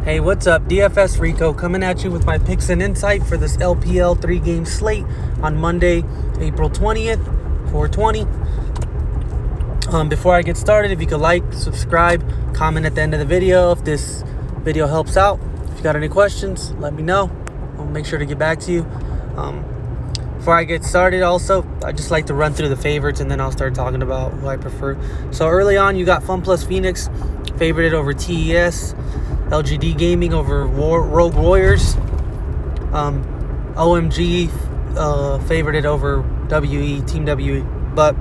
Hey, what's up? DFS Rico coming at you with my picks and insight for this LPL 3-game slate on Monday, April 20th, 420. Before I get started, if you could like, subscribe, comment at the end of the video if this video helps out. If you got any questions, let me know. I'll make sure to get back to you. Before I get started, also, I just like to run through the favorites and then I'll start talking about who I prefer. So early on, you got Fun Plus Phoenix, favorited over TES. LGD Gaming over Rogue Warriors. OMG favorited over WE, Team WE. But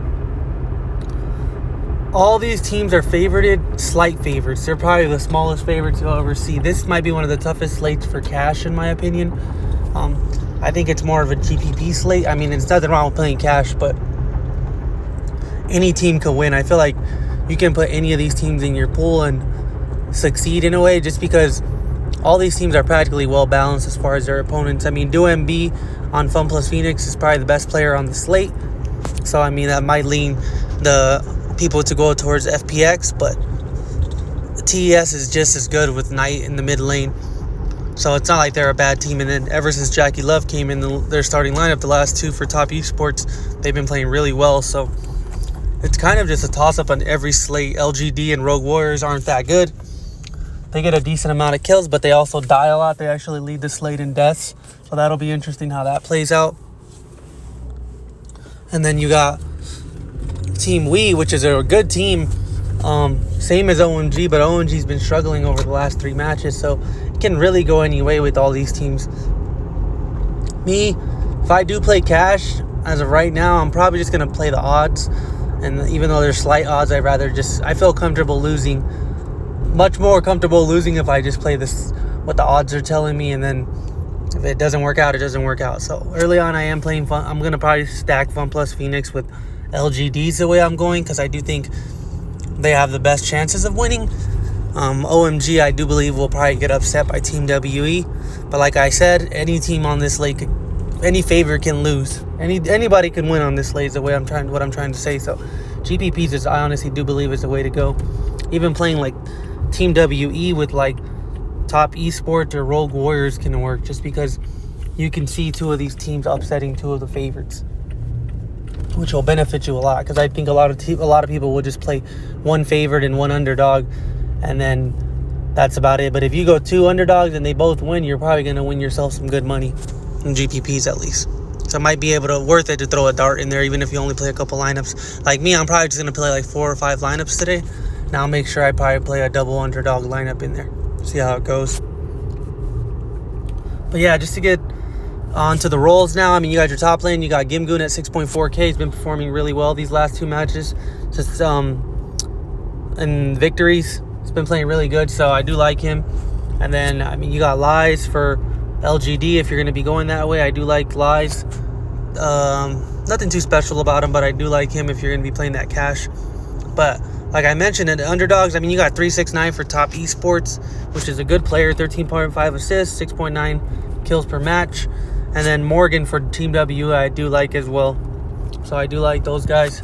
all these teams are favorited, slight favorites. They're probably the smallest favorites you'll ever see. This might be one of the toughest slates for cash, in my opinion. I think it's more of a GPP slate. I mean, it's nothing wrong with playing cash, but any team could win. I feel like you can put any of these teams in your pool and succeed in a way, just because all these teams are practically well balanced as far as their opponents. I mean, DoMB on Fun Plus Phoenix is probably the best player on the slate, so I mean that might lean the people to go towards FPX, but TES is just as good with Knight in the mid lane, so it's not like they're a bad team. And then ever since Jackie Love came in their starting lineup, the last two for Top Esports, they've been playing really well. So it's kind of just a toss-up on every slate. LGD and Rogue Warriors aren't that good. They get a decent amount of kills, but they also die a lot. They actually lead the slate in deaths. So that'll be interesting how that plays out. And then you got Team WE, which is a good team. Same as OMG, but OMG's been struggling over the last 3 matches. So it can really go any way with all these teams. Me, if I do play cash, as of right now, I'm probably just going to play the odds. And even though there's slight odds, I feel comfortable losing. Much more comfortable losing if I just play this, what the odds are telling me, and then if it doesn't work out, it doesn't work out. So early on, I am playing fun. I'm going to probably stack Fun Plus Phoenix with LGDs the way I'm going, because I do think they have the best chances of winning. OMG, I do believe, will probably get upset by Team WE. But like I said, any team on this slate, any favorite can lose. Anybody can win on this slate is the way what I'm trying to say. So GPPs I honestly do believe is the way to go. Even playing like Team WE with like Top Esports or Rogue Warriors can work, just because you can see two of these teams upsetting two of the favorites, which will benefit you a lot. Because I think a lot of people will just play one favorite and one underdog, and then that's about it. But if you go 2 underdogs and they both win, you're probably going to win yourself some good money in GPPs at least. So it might be worth it to throw a dart in there, even if you only play a couple lineups. Like me, I'm probably just going to play like 4 or 5 lineups today. Now I'll make sure I probably play a double underdog lineup in there. See how it goes. But yeah, just to get on to the roles now. I mean, you got your top lane. You got Gimgoon at 6.4K. He's been performing really well these last 2 matches. Just in victories, he's been playing really good. So I do like him. And then, I mean, you got Lies for LGD. If you're going to be going that way, I do like Lies. Nothing too special about him, but I do like him if you're going to be playing that cash. But like I mentioned, in the underdogs, I mean, you got 369 for Top Esports, which is a good player, 13.5 assists, 6.9 kills per match. And then Morgan for Team W, I do like as well. So I do like those guys.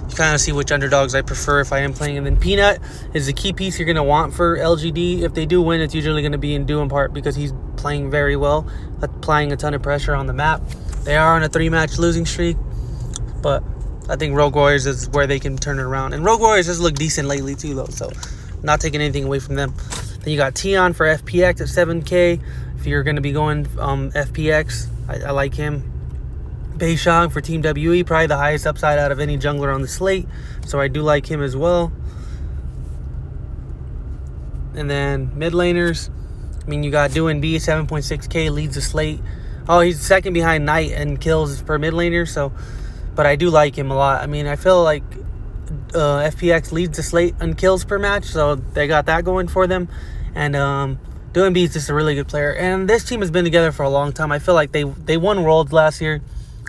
You kind of see which underdogs I prefer if I am playing. And then Peanut is the key piece you're going to want for LGD. If they do win, it's usually going to be in due in part because he's playing very well, applying a ton of pressure on the map. They are on a 3-match losing streak, but I think Rogue Warriors is where they can turn it around. And Rogue Warriors has looked decent lately too, though, so not taking anything away from them. Then you got Tion for FPX at 7K. If you're going to be going FPX, I like him. Beishang for Team WE, probably the highest upside out of any jungler on the slate, so I do like him as well. And then mid laners, I mean, you got DoMB, 7.6K, leads the slate. Oh, he's second behind Knight and kills per mid laner, so... But I do like him a lot. I mean, I feel like FPX leads the slate on kills per match, so they got that going for them. And DoMB is just a really good player. And this team has been together for a long time. I feel like they won Worlds last year.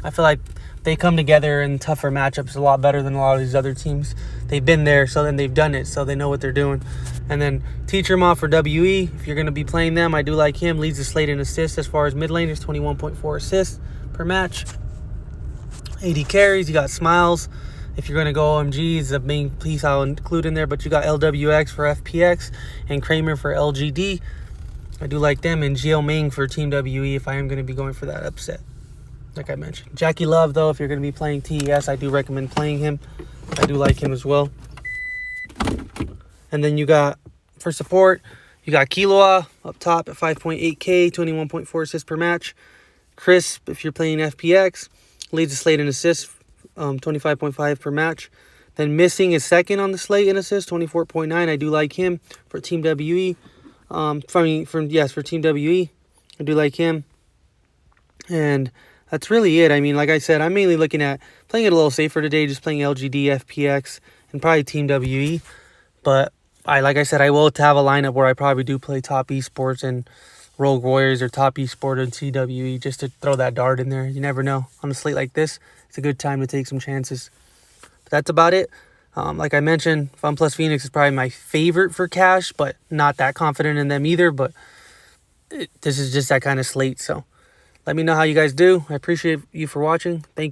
I feel like they come together in tougher matchups a lot better than a lot of these other teams. They've been there, so then they've done it, so they know what they're doing. And then Teacher Mob for WE, if you're going to be playing them, I do like him. Leads the slate in assists as far as mid laners, 21.4 assists per match. 80 carries. You got Smiles. If you're going to go OMGs, the main piece I'll include in there, but you got LWX for FPX and Kramer for LGD. I do like them. And Gio Ming for Team WE if I am going to be going for that upset, like I mentioned. Jackie Love, though, if you're going to be playing TES, I do recommend playing him. I do like him as well. And then you got, for support, you got Kiloa up top at 5.8K, 21.4 assists per match. Crisp, if you're playing FPX, leads the slate in assists, 25.5 per match. Then Missing is second on the slate in assists, 24.9. I do like him for Team WE. For Team WE, I do like him. And that's really it. I mean, like I said, I'm mainly looking at playing it a little safer today, just playing LGD, FPX, and probably Team WE. But like I said, I will have a lineup where I probably do play top esports and Rogue Warriors or top esport and TWE just to throw that dart in there. You never know. On a slate like this, it's a good time to take some chances. But that's about it. Like I mentioned, Fun Plus Phoenix is probably my favorite for cash, but not that confident in them either. But this is just that kind of slate. So let me know how you guys do. I appreciate you for watching. Thank you.